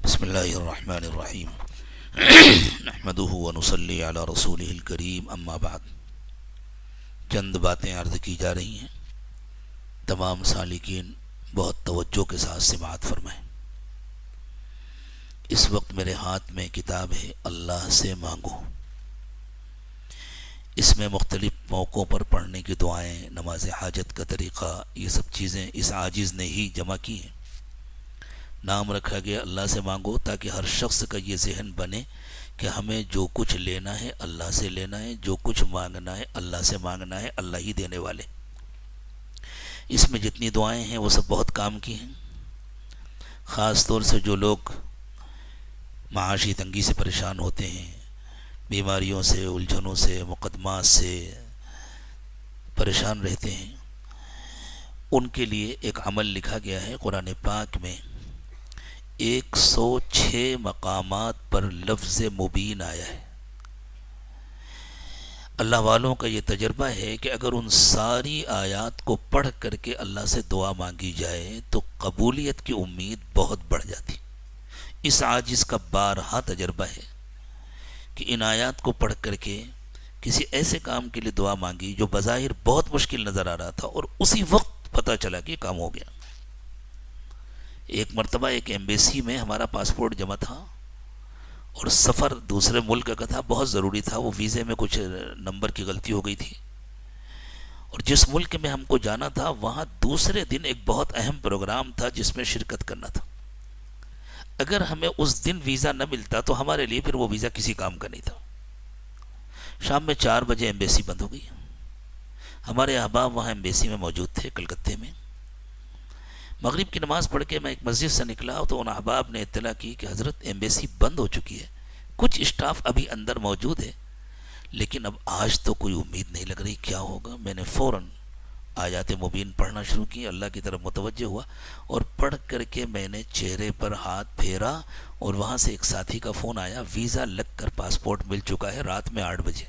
بسم اللہ الرحمن الرحیم نحمدہ ونصلی علی رسولہ الکریم اما بعد. چند باتیں عرض کی جا رہی ہیں. تمام سالکین بہت توجہ کے ساتھ سماعت فرمائیں. اس وقت میرے ہاتھ میں کتاب ہے اللہ سے مانگو. اس میں مختلف موقعوں پر پڑھنے کی دعائیں، نماز حاجت کا طریقہ، یہ سب چیزیں اس عاجز نے ہی جمع کی ہیں. نام رکھا گیا اللہ سے مانگو تاکہ ہر شخص کا یہ ذہن بنے کہ ہمیں جو کچھ لینا ہے اللہ سے لینا ہے، جو کچھ مانگنا ہے اللہ سے مانگنا ہے، اللہ ہی دینے والے. اس میں جتنی دعائیں ہیں وہ سب بہت کام کی ہیں. خاص طور سے جو لوگ معاشی تنگی سے پریشان ہوتے ہیں، بیماریوں سے، الجھنوں سے، مقدمات سے پریشان رہتے ہیں، ان کے لیے ایک عمل لکھا گیا ہے. قرآن پاک میں 106 مقامات پر لفظ مبین آیا ہے. اللہ والوں کا یہ تجربہ ہے کہ اگر ان ساری آیات کو پڑھ کر کے اللہ سے دعا مانگی جائے تو قبولیت کی امید بہت بڑھ جاتی. اس عاجز کا بارہا تجربہ ہے کہ ان آیات کو پڑھ کر کے کسی ایسے کام کے لیے دعا مانگی جو بظاہر بہت مشکل نظر آ رہا تھا اور اسی وقت پتہ چلا کہ یہ کام ہو گیا. ایک مرتبہ ایک ایمبیسی میں ہمارا پاسپورٹ جمع تھا اور سفر دوسرے ملک کا تھا، بہت ضروری تھا. وہ ویزے میں کچھ نمبر کی غلطی ہو گئی تھی اور جس ملک میں ہم کو جانا تھا وہاں دوسرے دن ایک بہت اہم پروگرام تھا جس میں شرکت کرنا تھا. اگر ہمیں اس دن ویزا نہ ملتا تو ہمارے لیے پھر وہ ویزا کسی کام کا نہیں تھا. شام میں 4 بجے ایمبیسی بند ہو گئی. ہمارے احباب وہاں ایمبیسی میں موجود تھے کلکتے میں. مغرب کی نماز پڑھ کے میں ایک مسجد سے نکلا تو ان احباب نے اطلاع کی کہ حضرت ایمبیسی بند ہو چکی ہے، کچھ اسٹاف ابھی اندر موجود ہے لیکن اب آج تو کوئی امید نہیں لگ رہی، کیا ہوگا. میں نے فوراً آیات مبین پڑھنا شروع کی، اللہ کی طرف متوجہ ہوا اور پڑھ کر کے میں نے چہرے پر ہاتھ پھیرا اور وہاں سے ایک ساتھی کا فون آیا، ویزا لگ کر پاسپورٹ مل چکا ہے رات میں 8 بجے.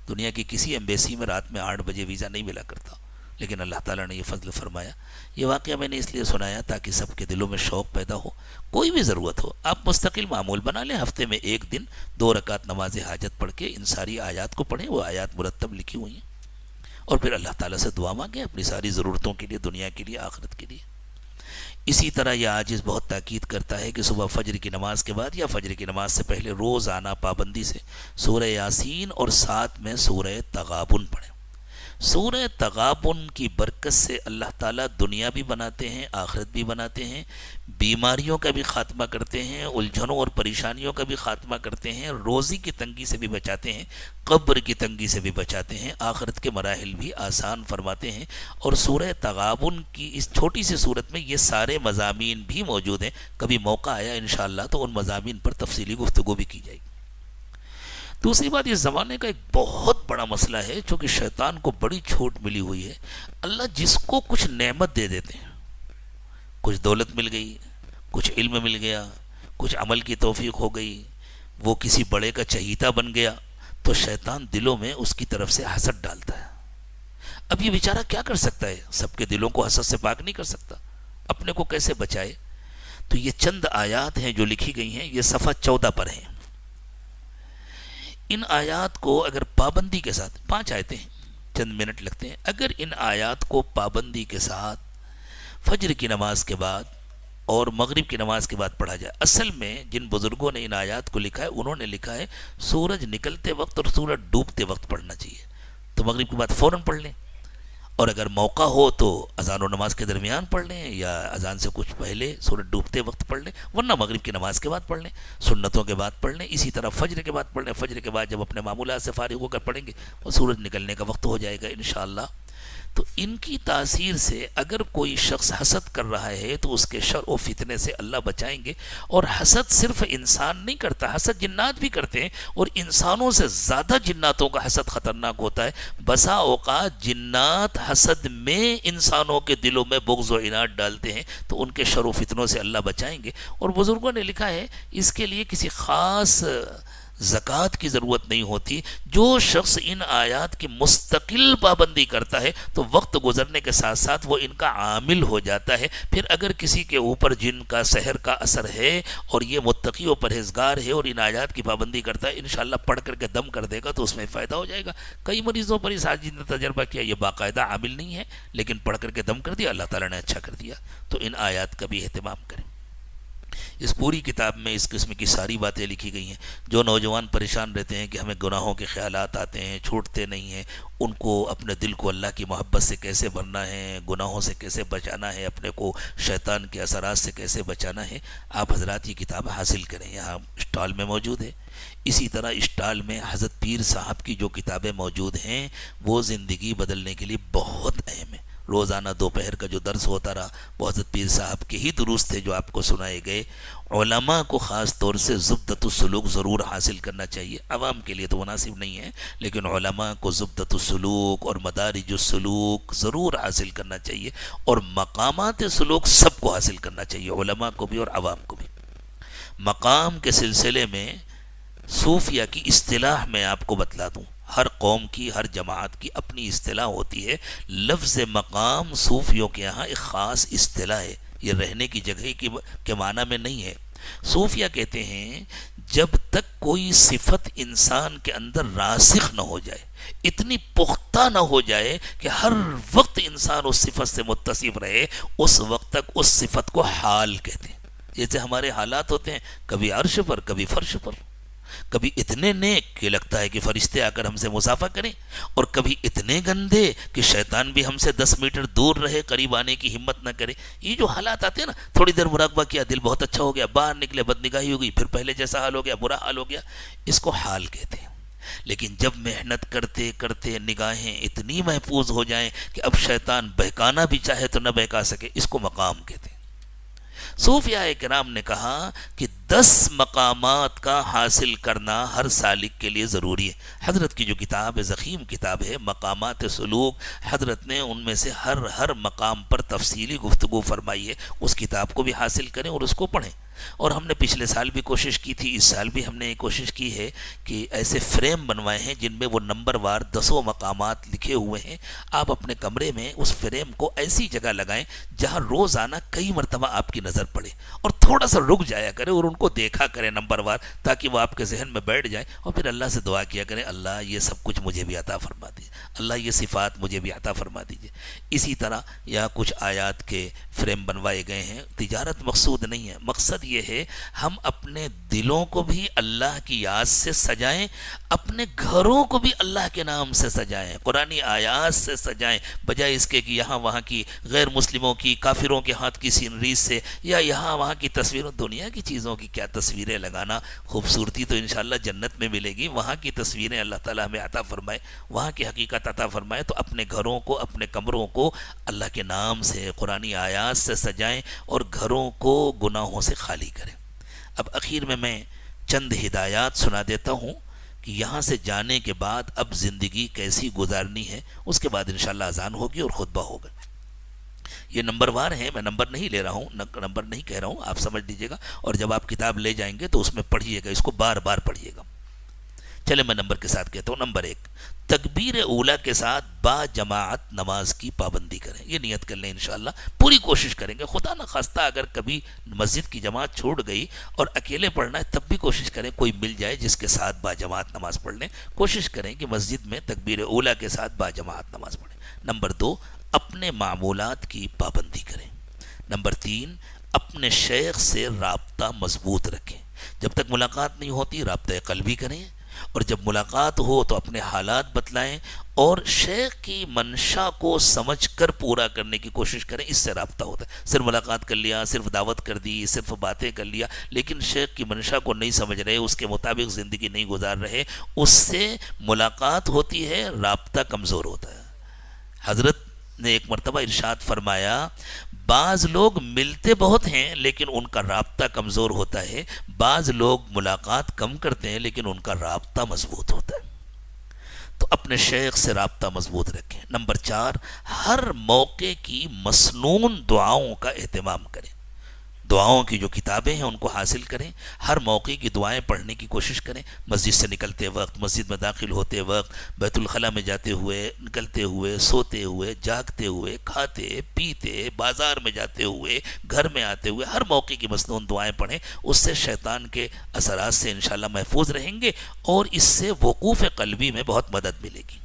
دنیا کی کسی ایمبیسی میں رات میں 8 بجے ویزا نہیں ملا کرتا، لیکن اللہ تعالیٰ نے یہ فضل فرمایا. یہ واقعہ میں نے اس لیے سنایا تاکہ سب کے دلوں میں شوق پیدا ہو. کوئی بھی ضرورت ہو آپ مستقل معمول بنا لیں، ہفتے میں ایک دن 2 رکعت نماز حاجت پڑھ کے ان ساری آیات کو پڑھیں. وہ آیات مرتب لکھی ہوئی ہیں اور پھر اللہ تعالیٰ سے دعا مانگیں اپنی ساری ضرورتوں کے لیے، دنیا کے لیے، آخرت کے لیے. اسی طرح یہ عاجز بہت تاکید کرتا ہے کہ صبح فجر کی نماز کے بعد یا فجر کی نماز سے پہلے روزانہ پابندی سے سورہ یاسین اور ساتھ میں سورہ تغابن پڑھیں. سورہ تغابن کی برکت سے اللہ تعالیٰ دنیا بھی بناتے ہیں، آخرت بھی بناتے ہیں، بیماریوں کا بھی خاتمہ کرتے ہیں، الجھنوں اور پریشانیوں کا بھی خاتمہ کرتے ہیں، روزی کی تنگی سے بھی بچاتے ہیں، قبر کی تنگی سے بھی بچاتے ہیں، آخرت کے مراحل بھی آسان فرماتے ہیں. اور سورہ تغابن کی اس چھوٹی سی صورت میں یہ سارے مضامین بھی موجود ہیں. کبھی موقع آیا انشاءاللہ تو ان مضامین پر تفصیلی گفتگو بھی کی جائے گی. دوسری بات، اس زمانے کا ایک بہت بڑا مسئلہ ہے چونکہ شیطان کو بڑی چھوٹ ملی ہوئی ہے. اللہ جس کو کچھ نعمت دے دیتے ہیں، کچھ دولت مل گئی، کچھ علم مل گیا، کچھ عمل کی توفیق ہو گئی، وہ کسی بڑے کا چہیتا بن گیا تو شیطان دلوں میں اس کی طرف سے حسد ڈالتا ہے. اب یہ بیچارہ کیا کر سکتا ہے؟ سب کے دلوں کو حسد سے پاک نہیں کر سکتا، اپنے کو کیسے بچائے؟ تو یہ چند آیات ہیں جو لکھی گئی ہیں، یہ صفحہ 14 پر ہیں. ان آیات کو اگر پابندی کے ساتھ، 5 آیتیں ہیں، چند منٹ لگتے ہیں، اگر ان آیات کو پابندی کے ساتھ فجر کی نماز کے بعد اور مغرب کی نماز کے بعد پڑھا جائے. اصل میں جن بزرگوں نے ان آیات کو لکھا ہے انہوں نے لکھا ہے سورج نکلتے وقت اور سورج ڈوبتے وقت پڑھنا چاہیے. تو مغرب کے بعد فوراً پڑھ لیں، اور اگر موقع ہو تو اذان و نماز کے درمیان پڑھ لیں یا اذان سے کچھ پہلے سورج ڈوبتے وقت پڑھ لیں، ورنہ مغرب کی نماز کے بعد پڑھ لیں، سنتوں کے بعد پڑھ لیں. اسی طرح فجر کے بعد پڑھ لیں. فجر کے بعد جب اپنے معمولات سے فارغ ہو کر پڑھیں گے اور سورج نکلنے کا وقت ہو جائے گا انشاءاللہ. تو ان کی تاثیر سے اگر کوئی شخص حسد کر رہا ہے تو اس کے شر و فتنے سے اللہ بچائیں گے. اور حسد صرف انسان نہیں کرتا، حسد جنات بھی کرتے ہیں، اور انسانوں سے زیادہ جناتوں کا حسد خطرناک ہوتا ہے. بسا اوقات جنات حسد میں انسانوں کے دلوں میں بغض و عناد ڈالتے ہیں، تو ان کے شر و فتنوں سے اللہ بچائیں گے. اور بزرگوں نے لکھا ہے اس کے لیے کسی خاص زکوٰۃ کی ضرورت نہیں ہوتی. جو شخص ان آیات کی مستقل پابندی کرتا ہے تو وقت گزرنے کے ساتھ ساتھ وہ ان کا عامل ہو جاتا ہے. پھر اگر کسی کے اوپر جن کا سحر کا اثر ہے اور یہ متقی و پرہیزگار ہے اور ان آیات کی پابندی کرتا ہے، انشاءاللہ پڑھ کر کے دم کر دے گا تو اس میں فائدہ ہو جائے گا. کئی مریضوں پر اس حاجی نے تجربہ کیا، یہ باقاعدہ عامل نہیں ہے لیکن پڑھ کر کے دم کر دیا، اللہ تعالیٰ نے اچھا کر دیا. تو ان آیات کا بھی اہتمام کریں. اس پوری کتاب میں اس قسم کی ساری باتیں لکھی گئی ہیں. جو نوجوان پریشان رہتے ہیں کہ ہمیں گناہوں کے خیالات آتے ہیں، چھوٹتے نہیں ہیں، ان کو اپنے دل کو اللہ کی محبت سے کیسے بھرنا ہے، گناہوں سے کیسے بچانا ہے، اپنے کو شیطان کے اثرات سے کیسے بچانا ہے، آپ حضرات یہ کتاب حاصل کریں. یہاں اسٹال میں موجود ہے. اسی طرح اسٹال میں حضرت پیر صاحب کی جو کتابیں موجود ہیں وہ زندگی بدلنے کے لیے بہت اہم ہیں. روزانہ دوپہر کا جو درس ہوتا رہا وہ حضرت پیر صاحب کے ہی دروس تھے جو آپ کو سنائے گئے. علماء کو خاص طور سے زبدۃ السلوک ضرور حاصل کرنا چاہیے. عوام کے لیے تو مناسب نہیں ہے، لیکن علماء کو زبدۃ السلوک اور مدارج السلوک ضرور حاصل کرنا چاہیے، اور مقامات سلوک سب کو حاصل کرنا چاہیے، علماء کو بھی اور عوام کو بھی. مقام کے سلسلے میں صوفیہ کی اصطلاح میں آپ کو بتلا دوں. ہر قوم کی، ہر جماعت کی اپنی اصطلاح ہوتی ہے. لفظ مقام صوفیوں کے یہاں ایک خاص اصطلاح ہے. یہ رہنے کی جگہ کے معنی میں نہیں ہے. صوفیہ کہتے ہیں جب تک کوئی صفت انسان کے اندر راسخ نہ ہو جائے، اتنی پختہ نہ ہو جائے کہ ہر وقت انسان اس صفت سے متصف رہے، اس وقت تک اس صفت کو حال کہتے ہیں. جیسے ہمارے حالات ہوتے ہیں، کبھی عرش پر، کبھی فرش پر، کبھی اتنے نیک کہ لگتا ہے کہ فرشتے آ کر ہم سے مصافحہ کریں، اور کبھی اتنے گندے کہ شیطان بھی ہم سے 10 میٹر دور رہے، قریب آنے کی ہمت نہ کرے. یہ جو حالات آتے ہیں نا، تھوڑی دیر مراقبہ کیا، دل بہت اچھا ہو گیا، باہر نکلے بدنگاہی ہو گئی، پھر پہلے جیسا حال ہو گیا، برا حال ہو گیا، اس کو حال کہتے ہیں. لیکن جب محنت کرتے کرتے نگاہیں اتنی محفوظ ہو جائیں کہ اب شیطان بہکانا بھی چاہے تو نہ بہکا سکے، اس کو مقام کہتے ہیں. صوفیاء کرام نے کہا کہ 10 مقامات کا حاصل کرنا ہر سالک کے لیے ضروری ہے. حضرت کی جو کتاب ہے، ضخیم کتاب ہے، مقامات سلوک، حضرت نے ان میں سے ہر مقام پر تفصیلی گفتگو فرمائی ہے. اس کتاب کو بھی حاصل کریں اور اس کو پڑھیں. اور ہم نے پچھلے سال بھی کوشش کی تھی، اس سال بھی ہم نے کوشش کی ہے کہ ایسے فریم بنوائے ہیں جن میں وہ نمبر وار 10 مقامات لکھے ہوئے ہیں. آپ اپنے کمرے میں اس فریم کو ایسی جگہ لگائیں جہاں روزانہ کئی مرتبہ آپ کی نظر پڑے، اور تھوڑا سا رک جایا کرے اور ان کو دیکھا کرے نمبر وار، تاکہ وہ آپ کے ذہن میں بیٹھ جائے. اور پھر اللہ سے دعا کیا کرے، اللہ یہ سب کچھ مجھے بھی عطا فرما دیجیے، اللہ یہ صفات مجھے بھی عطا فرما دیجیے. اسی طرح یہاں کچھ آیات کے فریم بنوائے گئے ہیں. تجارت مقصود نہیں ہے، مقصد یہ ہے ہم اپنے دلوں کو بھی اللہ کی یاد سے سجائیں، اپنے گھروں کو بھی اللہ کے نام سے سجائیں، قرآنی آیات سے سجائیں، بجائے اس کے کہ یہاں وہاں کی غیر مسلموں کی، کافروں کے ہاتھ کی سینریز سے یا یہاں وہاں کی تصویروں. دنیا کی چیزوں کی کیا تصویریں لگانا، خوبصورتی تو انشاءاللہ جنت میں ملے گی. وہاں کی تصویریں اللہ تعالیٰ ہمیں عطا فرمائے، وہاں کی حقیقت عطا فرمائے. تو اپنے گھروں کو، اپنے کمروں کو اللہ کے نام سے، قرآنی آیات سے سجائیں، اور گھروں کو گناہوں سے خالی کریں. اب اخیر میں چند ہدایات سنا دیتا ہوں کہ یہاں سے جانے کے بعد اب زندگی کیسی گزارنی ہے. اس کے بعد انشاءاللہ اذان ہوگی اور خطبہ ہوگا. یہ نمبر وار ہے، میں نمبر نہیں لے رہا ہوں، نمبر نہیں کہہ رہا ہوں، آپ سمجھ لیجیے گا. اور جب آپ کتاب لے جائیں گے تو اس میں پڑھیے گا، اس کو بار بار پڑھیے گا. چلے میں نمبر کے ساتھ کہتا ہوں. نمبر 1، تکبیر اولا کے ساتھ با جماعت نماز کی پابندی کریں. یہ نیت کر لیں، انشاءاللہ پوری کوشش کریں گے. خدا نہ خواستہ اگر کبھی مسجد کی جماعت چھوٹ گئی اور اکیلے پڑھنا ہے تب بھی کوشش کریں کوئی مل جائے جس کے ساتھ با جماعت نماز پڑھ لیں. کوشش کریں کہ مسجد میں تکبیر اولا کے ساتھ با جماعت نماز پڑھیں. نمبر 2، اپنے معمولات کی پابندی کریں. نمبر 3، اپنے شیخ سے رابطہ مضبوط رکھیں. جب تک ملاقات نہیں ہوتی رابطہ قلبی کریں، اور جب ملاقات ہو تو اپنے حالات بتلائیں اور شیخ کی منشا کو سمجھ کر پورا کرنے کی کوشش کریں. اس سے رابطہ ہوتا ہے. صرف ملاقات کر لیا، صرف دعوت کر دی، صرف باتیں کر لیا، لیکن شیخ کی منشا کو نہیں سمجھ رہے، اس کے مطابق زندگی نہیں گزار رہے، اس سے ملاقات ہوتی ہے، رابطہ کمزور ہوتا ہے. حضرت نے ایک مرتبہ ارشاد فرمایا، بعض لوگ ملتے بہت ہیں لیکن ان کا رابطہ کمزور ہوتا ہے، بعض لوگ ملاقات کم کرتے ہیں لیکن ان کا رابطہ مضبوط ہوتا ہے. تو اپنے شیخ سے رابطہ مضبوط رکھیں. نمبر 4، ہر موقع کی مسنون دعاؤں کا اہتمام کریں. دعاؤں کی جو کتابیں ہیں ان کو حاصل کریں، ہر موقع کی دعائیں پڑھنے کی کوشش کریں، مسجد سے نکلتے وقت، مسجد میں داخل ہوتے وقت، بیت الخلاء میں جاتے ہوئے، نکلتے ہوئے، سوتے ہوئے، جاگتے ہوئے، کھاتے پیتے، بازار میں جاتے ہوئے، گھر میں آتے ہوئے، ہر موقع کی مسنون دعائیں پڑھیں۔ اس سے شیطان کے اثرات سے انشاءاللہ محفوظ رہیں گے اور اس سے وقوف قلبی میں بہت مدد ملے گی۔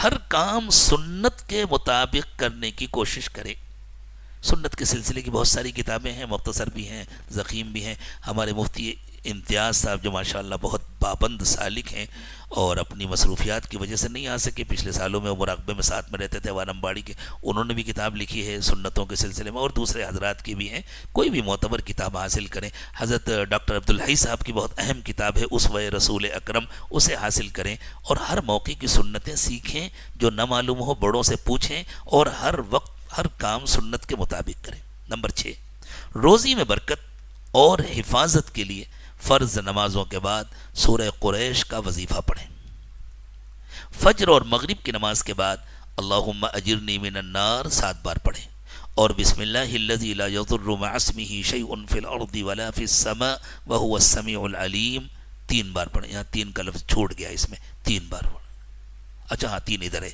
ہر کام سنت کے مطابق کرنے کی کوشش کریں۔ سنت کے سلسلے کی بہت ساری کتابیں ہیں، مختصر بھی ہیں، ضخیم بھی ہیں۔ ہمارے مفتی امتیاز صاحب جو ماشاءاللہ بہت پابند سالک ہیں اور اپنی مصروفیات کی وجہ سے نہیں آ سکے، پچھلے سالوں میں وہ مراقبے میں ساتھ میں رہتے تھے وانم باڑی کے، انہوں نے بھی کتاب لکھی ہے سنتوں کے سلسلے میں، اور دوسرے حضرات کی بھی ہیں۔ کوئی بھی معتبر کتاب حاصل کریں۔ حضرت ڈاکٹر عبدالحی صاحب کی بہت اہم کتاب ہے اسوہ رسول اکرم، اسے حاصل کریں اور ہر موقع کی سنتیں سیکھیں، جو نہ معلوم ہو بڑوں سے پوچھیں اور ہر وقت ہر کام سنت کے مطابق کریں۔ نمبر 6، روزی میں برکت اور حفاظت کے لیے فرض نمازوں کے بعد سورہ قریش کا وظیفہ پڑھیں۔ فجر اور مغرب کی نماز کے بعد اللہم اجرنی من النار 7 بار پڑھیں اور بسم اللہ الذی لا یضر مع اسمہ شیء فی الارض ولا فی السماء وهو السمیع العلیم 3 بار پڑھیں۔ یہاں 3 کا لفظ چھوٹ گیا، اس میں 3 بار پڑھیں۔ اچھا ہاں 3 ادھر ہے۔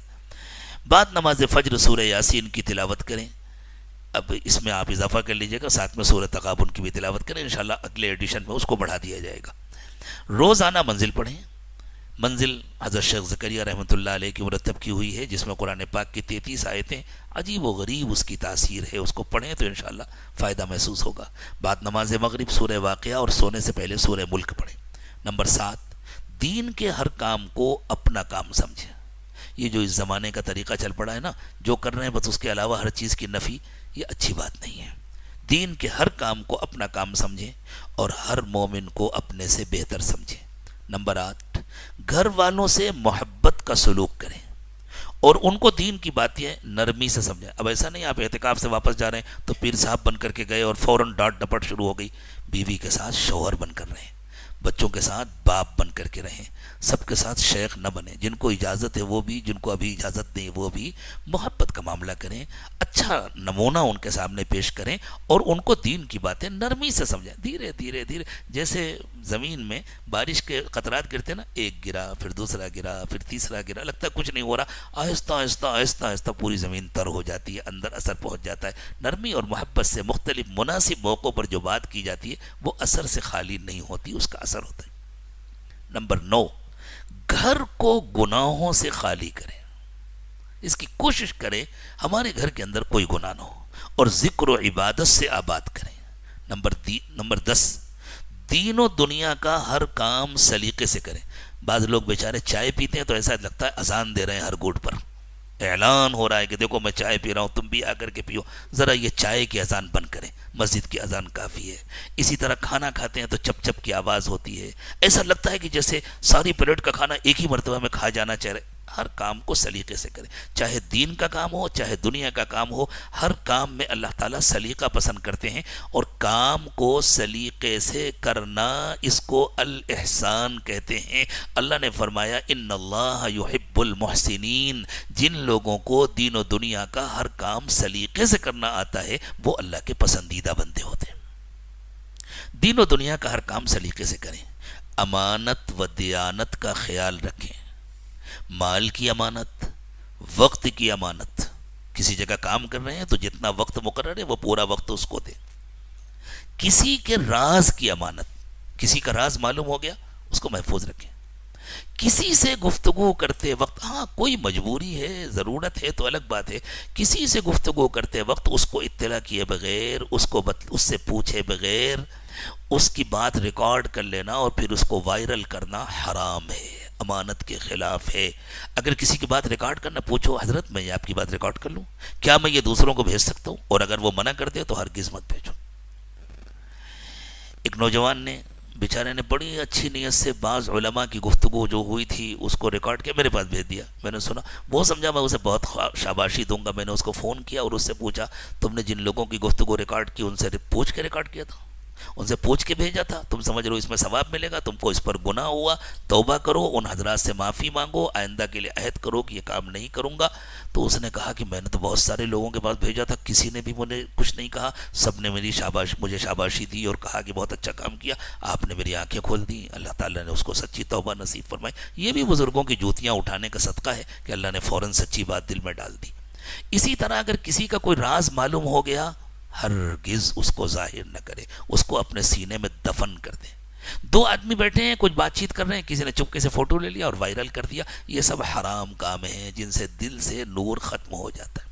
بعد نماز فجر سورہ یاسین کی تلاوت کریں۔ اب اس میں آپ اضافہ کر لیجئے گا، ساتھ میں سورہ تغابن کی بھی تلاوت کریں، انشاءاللہ اگلے ایڈیشن میں اس کو بڑھا دیا جائے گا۔ روزانہ منزل پڑھیں۔ منزل حضرت شیخ زکریا رحمۃ اللہ علیہ کی مرتب کی ہوئی ہے، جس میں قرآن پاک کی 33 آیتیں، عجیب و غریب اس کی تاثیر ہے، اس کو پڑھیں تو انشاءاللہ فائدہ محسوس ہوگا۔ بعد نماز مغرب سورہ واقعہ اور سونے سے پہلے سورہ ملک پڑھیں۔ نمبر 7، دین کے ہر کام کو اپنا کام سمجھیں۔ یہ جو اس زمانے کا طریقہ چل پڑا ہے نا، جو کر رہے ہیں بس اس کے علاوہ ہر چیز کی نفی، یہ اچھی بات نہیں ہے۔ دین کے ہر کام کو اپنا کام سمجھیں اور ہر مومن کو اپنے سے بہتر سمجھیں۔ نمبر 8، گھر والوں سے محبت کا سلوک کریں اور ان کو دین کی باتیں نرمی سے سمجھیں۔ اب ایسا نہیں آپ اعتکاف سے واپس جا رہے ہیں تو پیر صاحب بن کر کے گئے اور فوراً ڈانٹ ڈپٹ شروع ہو گئی۔ بیوی کے ساتھ شوہر بن کر رہیں، بچوں کے ساتھ باپ بن کر کے رہیں، سب کے ساتھ شیخ نہ بنیں، جن کو اجازت ہے وہ بھی، جن کو ابھی اجازت نہیں وہ بھی، محبت کا معاملہ کریں، اچھا نمونہ ان کے سامنے پیش کریں اور ان کو دین کی باتیں نرمی سے سمجھیں، دھیرے دھیرے دھیرے، جیسے زمین میں بارش کے قطرات گرتے نا، ایک گرا پھر دوسرا گرا پھر تیسرا گرا، لگتا ہے کچھ نہیں ہو رہا، آہستہ آہستہ آہستہ آہستہ پوری زمین تر ہو جاتی ہے، اندر اثر پہنچ جاتا ہے۔ نرمی اور محبت سے مختلف مناسب موقعوں پر جو بات کی جاتی ہے وہ اثر سے خالی نہیں ہوتی، اس کا اثر ہوتا ہے۔ نمبر 9، گھر کو گناہوں سے خالی کریں، اس کی کوشش کریں ہمارے گھر کے اندر کوئی گناہ نہ ہو اور ذکر و عبادت سے آباد کریں۔ نمبر 10، دین و دنیا کا ہر کام سلیقے سے کریں۔ بعض لوگ بیچارے چائے پیتے ہیں تو ایسا لگتا ہے اذان دے رہے ہیں ہر گھونٹ پر، اعلان ہو رہا ہے کہ دیکھو میں چائے پی رہا ہوں، تم بھی آ کر کے پیو۔ ذرا یہ چائے کی اذان بند کریں، مسجد کی اذان کافی ہے۔ اسی طرح کھانا کھاتے ہیں تو چپ چپ کی آواز ہوتی ہے، ایسا لگتا ہے کہ جیسے ساری پلیٹ کا کھانا ایک ہی مرتبہ میں کھا جانا چاہے۔ ہر کام کو سلیقے سے کریں، چاہے دین کا کام ہو چاہے دنیا کا کام ہو، ہر کام میں اللہ تعالیٰ سلیقہ پسند کرتے ہیں، اور کام کو سلیقے سے کرنا اس کو الاحسان کہتے ہیں۔ اللہ نے فرمایا ان اللہ یحب المحسنین، جن لوگوں کو دین و دنیا کا ہر کام سلیقے سے کرنا آتا ہے وہ اللہ کے پسندیدہ بندے ہوتے ہیں۔ دین و دنیا کا ہر کام سلیقے سے کریں، امانت و دیانت کا خیال رکھیں، مال کی امانت، وقت کی امانت۔ کسی جگہ کام کر رہے ہیں تو جتنا وقت مقرر ہے وہ پورا وقت اس کو دیں۔ کسی کے راز کی امانت، کسی کا راز معلوم ہو گیا اس کو محفوظ رکھیں۔ کسی سے گفتگو کرتے وقت، ہاں کوئی مجبوری ہے ضرورت ہے تو الگ بات ہے، کسی سے گفتگو کرتے وقت اس کو اطلاع کیے بغیر، اس سے پوچھے بغیر اس کی بات ریکارڈ کر لینا اور پھر اس کو وائرل کرنا حرام ہے، امانت کے خلاف ہے۔ اگر کسی کی بات ریکارڈ کرنا، پوچھو حضرت میں یہ آپ کی بات ریکارڈ کر لوں، کیا میں یہ دوسروں کو بھیج سکتا ہوں؟ اور اگر وہ منع کر دے تو ہرگز مت بھیجو۔ ایک نوجوان نے بیچارے نے بڑی اچھی نیت سے بعض علماء کی گفتگو جو ہوئی تھی اس کو ریکارڈ کیا، میرے پاس بھیج دیا۔ میں نے سنا، وہ سمجھا میں اسے بہت شاباشی دوں گا، میں نے اس کو فون کیا اور اس سے پوچھا تم نے جن لوگوں کی گفتگو ریکارڈ کی ان سے پوچھ کے ریکارڈ کیا تھا؟ ان سے پوچھ کے بھیجا تھا، تم سمجھ رہے ہو اس میں ثواب ملے گا، تم کو اس پر گناہ ہوا، توبہ کرو، ان حضرات سے معافی مانگو، آئندہ کے لیے عہد کرو کہ یہ کام نہیں کروں گا۔ تو اس نے کہا کہ میں نے تو بہت سارے لوگوں کے پاس بھیجا تھا، کسی نے بھی مجھے کچھ نہیں کہا، سب نے مجھے شاباشی دی اور کہا کہ بہت اچھا کام کیا، آپ نے میری آنکھیں کھول دی۔ اللہ تعالیٰ نے اس کو سچی توبہ نصیب فرمائی۔ یہ بھی بزرگوں کی جوتیاں اٹھانے کا صدقہ ہے کہ اللہ نے فوراً سچی بات دل میں ڈال دی۔ اسی طرح اگر کسی کا کوئی راز معلوم ہو گیا، ہرگز اس کو ظاہر نہ کرے، اس کو اپنے سینے میں دفن کر دے۔ دو آدمی بیٹھے ہیں، کچھ بات چیت کر رہے ہیں، کسی نے چپکے سے فوٹو لے لیا اور وائرل کر دیا، یہ سب حرام کام ہیں جن سے دل سے نور ختم ہو جاتا ہے۔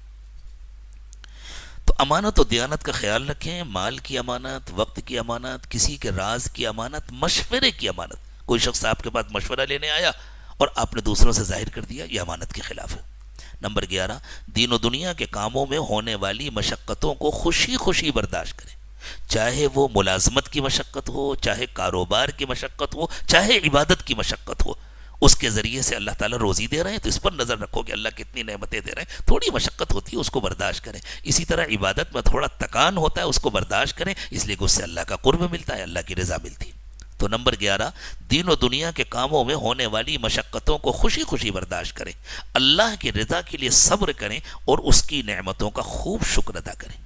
تو امانت و دیانت کا خیال رکھیں، مال کی امانت، وقت کی امانت، کسی کے راز کی امانت، مشورے کی امانت۔ کوئی شخص آپ کے پاس مشورہ لینے آیا اور آپ نے دوسروں سے ظاہر کر دیا، یہ امانت کے خلاف ہے۔ نمبر 11، دین و دنیا کے کاموں میں ہونے والی مشقتوں کو خوشی خوشی برداشت کریں، چاہے وہ ملازمت کی مشقت ہو، چاہے کاروبار کی مشقت ہو، چاہے عبادت کی مشقت ہو۔ اس کے ذریعے سے اللہ تعالیٰ روزی دے رہے ہیں تو اس پر نظر رکھو کہ اللہ کتنی نعمتیں دے رہے ہیں، تھوڑی مشقت ہوتی ہے اس کو برداشت کریں۔ اسی طرح عبادت میں تھوڑا تکان ہوتا ہے، اس کو برداشت کریں، اس لیے کہ اس سے اللہ کا قرب ملتا ہے، اللہ کی رضا ملتی ہے۔ تو نمبر 11، دین و دنیا کے کاموں میں ہونے والی مشقتوں کو خوشی خوشی برداشت کریں، اللہ کی رضا کے لیے صبر کریں اور اس کی نعمتوں کا خوب شکر ادا کریں۔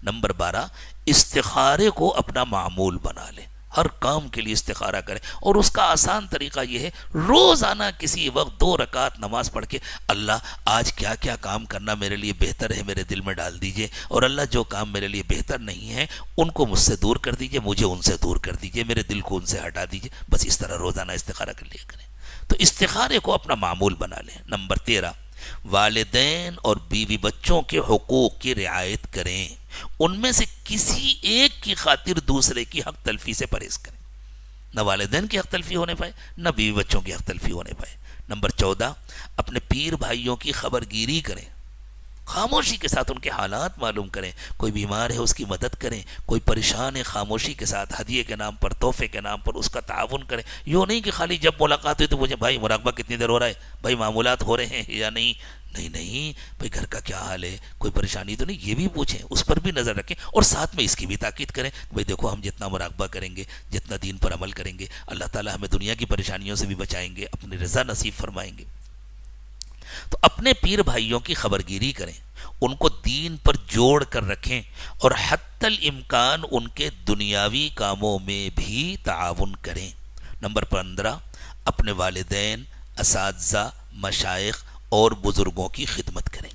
نمبر 12، استخارے کو اپنا معمول بنا لیں، ہر کام کے لیے استخارہ کریں، اور اس کا آسان طریقہ یہ ہے روزانہ کسی وقت 2 رکعت نماز پڑھ کے اللہ آج کیا کیا کام کرنا میرے لیے بہتر ہے میرے دل میں ڈال دیجئے، اور اللہ جو کام میرے لیے بہتر نہیں ہے ان کو مجھ سے دور کر دیجئے، مجھے ان سے دور کر دیجئے، میرے دل کو ان سے ہٹا دیجئے۔ بس اس طرح روزانہ استخارہ کر لیا کریں۔ تو استخارے کو اپنا معمول بنا لیں۔ نمبر 13، والدین اور بیوی بچوں کے حقوق کی رعایت کریں، ان میں سے کسی ایک کی خاطر دوسرے کی حق تلفی سے پرہیز کریں، نہ والدین کی حق تلفی ہونے پائے نہ بیوی بچوں کی حق تلفی ہونے پائے۔ نمبر 14، اپنے پیر بھائیوں کی خبر گیری کریں، خاموشی کے ساتھ ان کے حالات معلوم کریں، کوئی بیمار ہے اس کی مدد کریں، کوئی پریشان ہے خاموشی کے ساتھ ہدیے کے نام پر، تحفے کے نام پر اس کا تعاون کریں۔ یوں نہیں کہ خالی جب ملاقات ہوئی تو مجھے بھائی مراقبہ کتنی دیر ہو رہا ہے، بھائی معمولات ہو رہے ہیں یا نہیں، نہیں بھائی گھر کا کیا حال ہے، کوئی پریشانی تو نہیں، یہ بھی پوچھیں، اس پر بھی نظر رکھیں، اور ساتھ میں اس کی بھی تاکید کریں بھائی دیکھو ہم جتنا مراقبہ کریں گے، جتنا دین پر عمل کریں گے، اللہ تعالیٰ ہمیں دنیا کی پریشانیوں سے بھی بچائیں گے، اپنی رضا نصیب فرمائیں گے۔ تو اپنے پیر بھائیوں کی خبرگیری کریں، ان کو دین پر جوڑ کر رکھیں، اور حتی الامکان ان کے دنیاوی کاموں میں بھی تعاون کریں۔ نمبر 15، اپنے والدین، اساتذہ، مشائخ اور بزرگوں کی خدمت کریں۔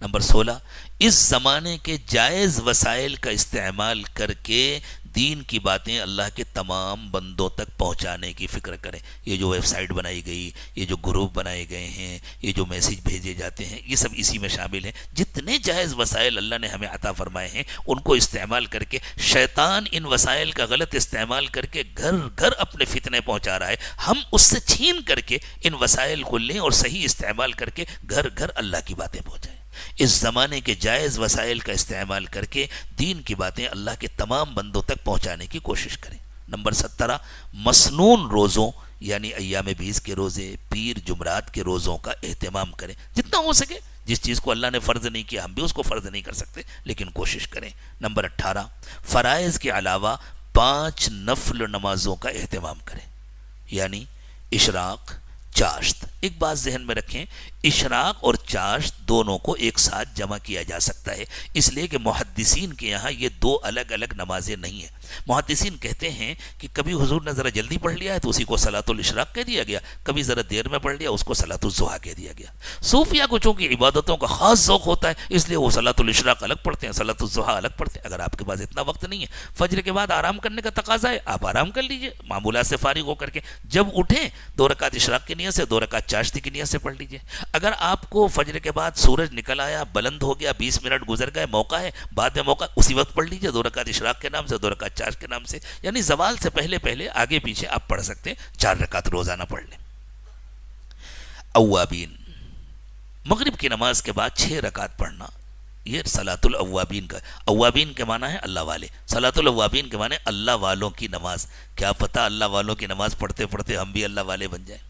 نمبر 16، اس زمانے کے جائز وسائل کا استعمال کر کے دین کی باتیں اللہ کے تمام بندوں تک پہنچانے کی فکر کریں۔ یہ جو ویب سائٹ بنائی گئی، یہ جو گروپ بنائے گئے ہیں، یہ جو میسیج بھیجے جاتے ہیں، یہ سب اسی میں شامل ہیں۔ جتنے جائز وسائل اللہ نے ہمیں عطا فرمائے ہیں ان کو استعمال کر کے، شیطان ان وسائل کا غلط استعمال کر کے گھر گھر اپنے فتنے پہنچا رہا ہے، ہم اس سے چھین کر کے ان وسائل کو لیں اور صحیح استعمال کر کے گھر گھر اللہ کی باتیں پہنچائیں۔ اس زمانے کے جائز وسائل کا استعمال کر کے دین کی باتیں اللہ کے تمام بندوں تک پہنچانے کی کوشش کریں۔ نمبر 17، مسنون روزوں یعنی ایام 20 کے روزے، پیر جمعرات کے روزوں کا اہتمام کریں جتنا ہو سکے۔ جس چیز کو اللہ نے فرض نہیں کیا ہم بھی اس کو فرض نہیں کر سکتے، لیکن کوشش کریں۔ نمبر 18، فرائض کے علاوہ 5 نفل نمازوں کا اہتمام کریں، یعنی اشراق، چاشت۔ ایک بات ذہن میں رکھیں، اشراق اور چاشت دونوں کو ایک ساتھ جمع کیا جا سکتا ہے، اس لیے کہ محدثین کے یہاں یہ 2 الگ الگ نمازیں نہیں ہیں۔ محدثین کہتے ہیں کہ کبھی حضور نے ذرا جلدی پڑھ لیا ہے تو اسی کو صلاۃ الاشراق کہہ دیا گیا، کبھی ذرا دیر میں پڑھ لیا اس کو صلاۃ الضحیٰ کہہ دیا گیا۔ صوفیہ کو چونکہ عبادتوں کا خاص ذوق ہوتا ہے اس لیے وہ صلاۃ الاشراق الگ پڑھتے ہیں، صلاۃ الضحیٰ الگ پڑھتے ہیں۔ اگر آپ کے پاس اتنا وقت نہیں ہے، فجر کے بعد آرام کرنے کا تقاضا ہے، آپ آرام کر لیجئے معمولات سے فارغ ہو کر کے، جب اٹھیں 2 رکعت اشراق کی نیت سے، 2 رکعت چاشتی کی نیت سے پڑھ لیجئے۔ اگر آپ کو فجر کے بعد سورج نکل آیا، بلند ہو گیا، 20 منٹ گزر گئے، موقع ہے، بعد میں موقع، اسی وقت پڑھ لیجئے 2 رکعت اشراق کے نام سے، 2 رکعت چاشت کے نام سے، یعنی زوال سے پہلے پہلے آگے پیچھے آپ پڑھ سکتے ہیں، 4 رکعت روزانہ پڑھ لیں۔ اوابین، مغرب کی نماز کے بعد 6 رکعت پڑھنا، یہ صلاۃ الاوابین کا۔ اوابین کے معنی ہے اللہ والے، صلاۃ الاوابین کے معنی اللہ والوں کی نماز۔ کیا پتہ اللہ والوں کی نماز پڑھتے پڑھتے ہم بھی اللہ والے بن جائیں۔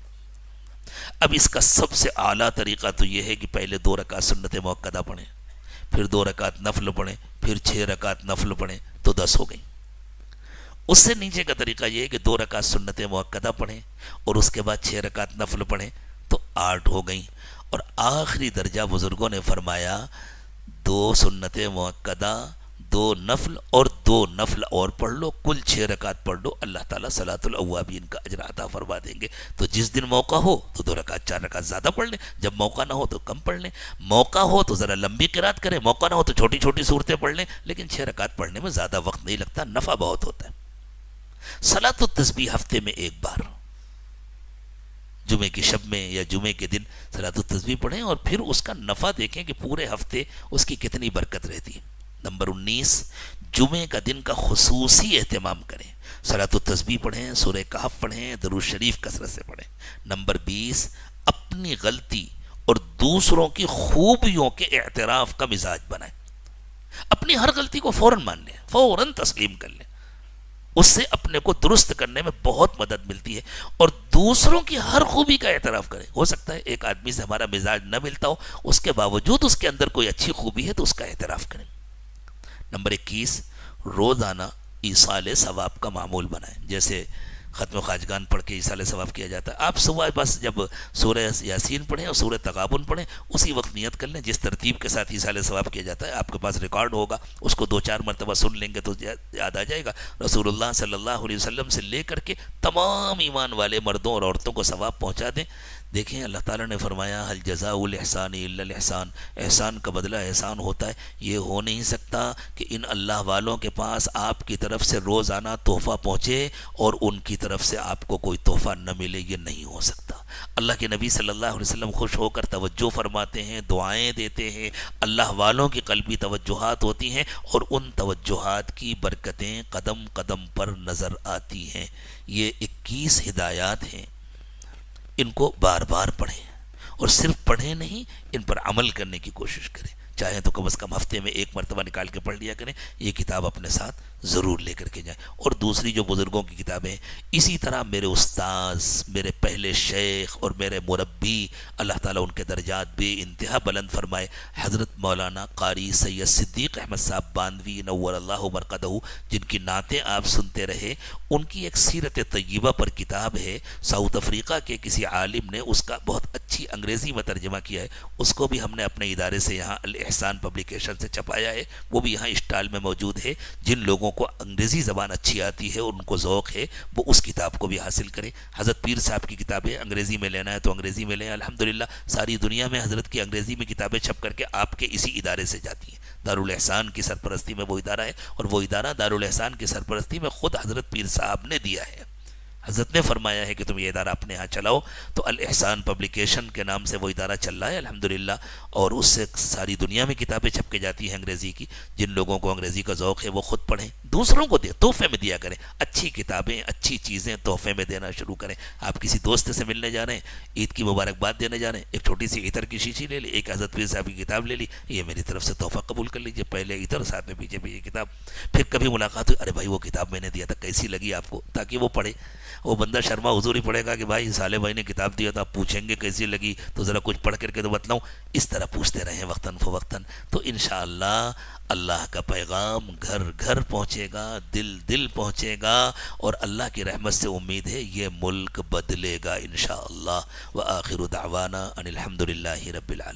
اب اس کا سب سے اعلیٰ طریقہ تو یہ ہے کہ پہلے 2 رکعت سنت موقدہ پڑھیں، پھر 2 رکعت نفل پڑھیں، پھر 6 رکعت نفل پڑھیں، تو 10 ہو گئی۔ اس سے نیچے کا طریقہ یہ ہے کہ 2 رکعت سنت مؤکدہ پڑھیں اور اس کے بعد 6 رکعت نفل پڑھیں تو 8 ہو گئیں. اور آخری درجہ بزرگوں نے فرمایا 2 سنت مؤکدہ، 2 نفل اور 2 نفل اور پڑھ لو، کل 6 رکعت پڑھ لو، اللہ تعالیٰ صلاۃ الاوابین کا اجر عطا فرما دیں گے. تو جس دن موقع ہو تو 2 رکعت 4 رکعت زیادہ پڑھ لیں، جب موقع نہ ہو تو کم پڑھ لیں. موقع ہو تو ذرا لمبی قرات کریں، موقع نہ ہو تو چھوٹی چھوٹی صورتیں پڑھ لیں، لیکن 6 رکعت پڑھنے میں زیادہ وقت نہیں لگتا، نفع بہت ہوتا ہے. صلاۃ التسبیح ہفتے میں ایک بار، جمعے کی شب میں یا جمعے کے دن صلاۃ التسبیح پڑھیں اور پھر اس کا نفع دیکھیں کہ پورے ہفتے اس کی کتنی برکت رہتی ہے. نمبر 19، جمعے کا دن کا خصوصی اہتمام کریں، صلاۃ التسبیح پڑھیں، سورہ کہف پڑھیں، درود شریف کثرت سے پڑھیں. نمبر 20، اپنی غلطی اور دوسروں کی خوبیوں کے اعتراف کا مزاج بنائیں. اپنی ہر غلطی کو فوراً مان لیں، فوراً تسلیم کر لیں، اس سے اپنے کو درست کرنے میں بہت مدد ملتی ہے. اور دوسروں کی ہر خوبی کا اعتراف کریں. ہو سکتا ہے ایک آدمی سے ہمارا مزاج نہ ملتا ہو، اس کے باوجود اس کے اندر کوئی اچھی خوبی ہے تو اس کا اعتراف کریں. نمبر 21، روزانہ ایصال ثواب کا معمول بنائیں. جیسے ختم خواجگان پڑھ کے ایصال ثواب کیا جاتا ہے، آپ صبح بس جب سورہ یاسین پڑھیں اور سورہ تغابن پڑھیں اسی وقت نیت کر لیں. جس ترتیب کے ساتھ ایصال ثواب کیا جاتا ہے آپ کے پاس ریکارڈ ہوگا، اس کو 2-4 مرتبہ سن لیں گے تو یاد آ جائے گا. رسول اللہ صلی اللہ علیہ وسلم سے لے کر کے تمام ایمان والے مردوں اور عورتوں کو ثواب پہنچا دیں. دیکھیں اللہ تعالیٰ نے فرمایا حل جزاء الاحسان الا الاحسان، احسان کا بدلہ احسان ہوتا ہے. یہ ہو نہیں سکتا کہ ان اللہ والوں کے پاس آپ کی طرف سے روزانہ تحفہ پہنچے اور ان کی طرف سے آپ کو کوئی تحفہ نہ ملے، یہ نہیں ہو سکتا. اللہ کے نبی صلی اللہ علیہ وسلم خوش ہو کر توجہ فرماتے ہیں، دعائیں دیتے ہیں، اللہ والوں کی قلبی توجہات ہوتی ہیں اور ان توجہات کی برکتیں قدم قدم پر نظر آتی ہیں. یہ 21 ہدایات ہیں، ان کو بار بار پڑھیں اور صرف پڑھیں نہیں، ان پر عمل کرنے کی کوشش کریں. چاہیں تو کم از کم ہفتے میں 1 مرتبہ نکال کے پڑھ لیا کریں. یہ کتاب اپنے ساتھ ضرور لے کر کے جائیں. اور دوسری جو بزرگوں کی کتابیں ہیں، اسی طرح میرے استاذ، میرے پہلے شیخ اور میرے مربی، اللہ تعالیٰ ان کے درجات بے انتہا بلند فرمائے، حضرت مولانا قاری سید صدیق احمد صاحب باندوی نور اللہ مرقدہ، جن کی نعتیں آپ سنتے رہے، ان کی ایک سیرت طیبہ پر کتاب ہے. ساؤتھ افریقہ کے کسی عالم نے اس کا بہت اچھی انگریزی میں ترجمہ کیا ہے، اس کو بھی ہم نے اپنے ادارے سے یہاں الاحسان پبلیکیشن سے چھپایا ہے. وہ بھی یہاں اسٹال میں موجود ہے. جن لوگوں کو انگریزی زبان اچھی آتی ہے اور ان کو ذوق ہے وہ اس کتاب کو بھی حاصل کریں. حضرت پیر صاحب کی کتابیں انگریزی میں لینا ہے تو انگریزی میں لیں. الحمدللہ ساری دنیا میں حضرت کی انگریزی میں کتابیں چھپ کر کے آپ کے اسی ادارے سے جاتی ہیں. دارالاحسان کی سرپرستی میں وہ ادارہ ہے اور وہ ادارہ دارالاحسان کی سرپرستی میں خود حضرت پیر صاحب نے دیا ہے. حضرت نے فرمایا ہے کہ تم یہ ادارہ اپنے ہاں چلاؤ، تو الاحسان پبلیکیشن کے نام سے وہ ادارہ چل رہا ہے الحمدللہ. اور اس سے ساری دنیا میں کتابیں چھپ کے جاتی ہیں انگریزی کی. جن لوگوں کو انگریزی کا ذوق ہے وہ خود پڑھیں، دوسروں کو دیں، تحفے میں دیا کریں. اچھی کتابیں، اچھی چیزیں تحفے میں دینا شروع کریں. آپ کسی دوست سے ملنے جا رہے ہیں، عید کی مبارکباد دینے جا رہے ہیں، ایک چھوٹی سی عطر کی شیشی لے لی، ایک حضرت پیر صاحب کی کتاب لے لی، یہ میری طرف سے تحفہ قبول کر لیجیے. پہلے عطر، ساتھ میں پیچھے بھی یہ کتاب. پھر کبھی ملاقات ہوئی، ارے بھائی وہ کتاب میں نے دیا تھا، کیسی لگی آپ کو، تاکہ وہ پڑھے. وہ بندہ شرما حضور ہی پڑھے گا کہ بھائی صالح بھائی نے کتاب دیا تھا، آپ پوچھیں گے کیسی لگی تو ذرا کچھ پڑھ کر کے تو بتلاؤں. اس طرح پوچھتے رہیں وقتاً فوقتاً، تو انشاءاللہ اللہ کا پیغام گھر گھر پہنچے گا، دل دل پہنچے گا، اور اللہ کی رحمت سے امید ہے یہ ملک بدلے گا انشاءاللہ. وآخر دعوانا ان الحمدللہ رب العالمین.